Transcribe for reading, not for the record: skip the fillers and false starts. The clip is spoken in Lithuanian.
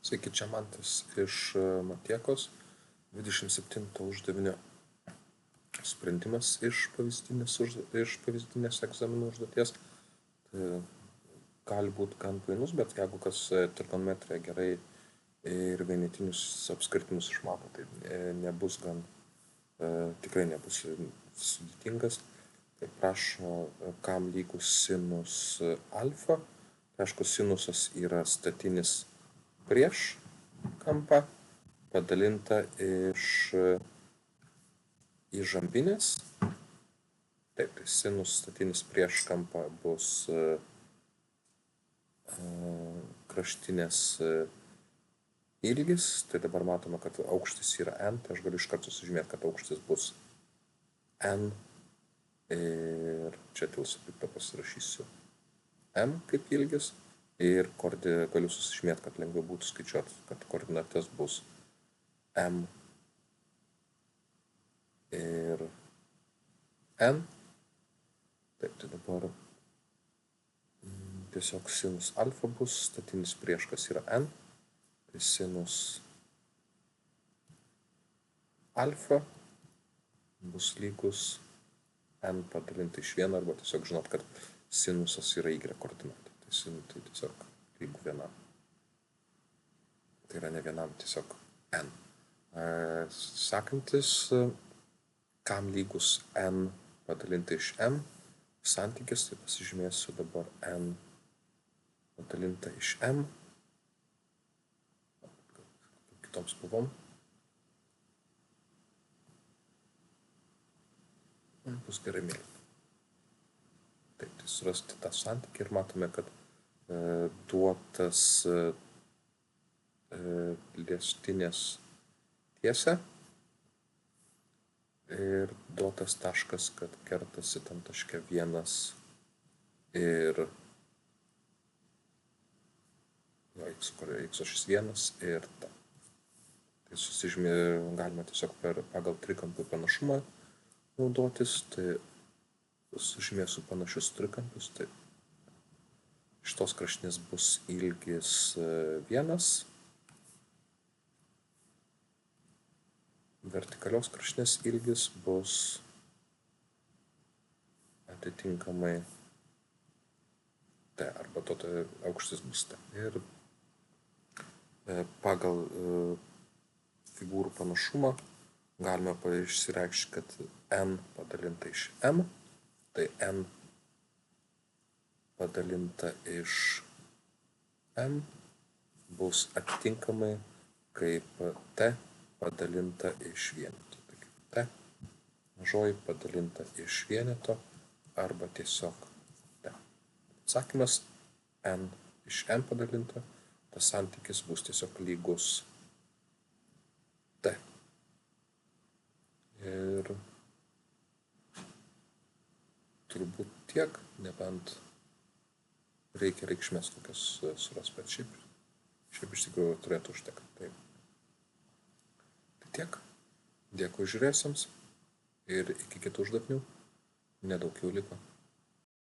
Sveiki, čia Mantas iš Matiekos. 27 uždavinio sprendimas iš pavyzdinės egzaminų užduoties. Tai gali būti gan painus, bet jeigu kas trigonometriją gerai ir vienetinius apskritimus išmano, tai tikrai nebus sudėtingas. Tai prašo, kam lygus sinus alfa. Aišku, sinusas yra statinis prieš kampą padalinta iš įžambinės. Taip, tai sinus statinis prieš kampą bus kraštinės ilgis. Tai dabar matome, kad aukštis yra n, tai aš galiu iš karto sužymėti, kad aukštis bus n. Ir čia tilsapipę pasirašysiu m kaip ilgis. Ir galiu susižymėti, kad lengviau būtų skaičiuoti, kad koordinates bus m ir n. Taip, tai dabar tiesiog sinus alfa bus, statinis prieškas yra n. Tai sinus alfa bus lygus n padalinta iš 1, arba tiesiog žinot, kad sinusas yra y koordinatė. Tai tiesiog lygu 1. Tai yra ne 1, tiesiog n. Sekantis, kam lygus n padalinta iš m santykis, tai pasižymėsiu dabar n padalinta iš m. Kitoms spalvom. Bus gerai mėlyna. Taip, tai surasti tą santykį ir matome, kad duotas liestinės tiesė ir duotas taškas, kad kertasi tam taške 1 ir x ašis 1 ir ta. Tai galima tiesiog pagal trikampių panašumą naudotis. Tai sužymėsiu panašius trikampius. Tai šitos kraštinės bus ilgis 1, vertikalios kraštinės ilgis bus atitinkamai t, arba aukštis bus t. Ir pagal figūrų panašumą galime išsireikšti, kad n padalinta iš m, tai n padalinta iš m bus atitinkamai kaip t padalinta iš vieneto. Tai kaip t mažoji padalinta iš vieneto arba tiesiog t. Atsakymas n iš m padalinta, tas santykis bus tiesiog lygus t. Ir turbūt tiek, nebent reikia reikšmės kokias suras, bet šiaip iš tikrųjų turėtų užtekti. Tai tiek. Dėkui žiūrėsiams ir iki kitų uždavinių. Nedaug jau liko.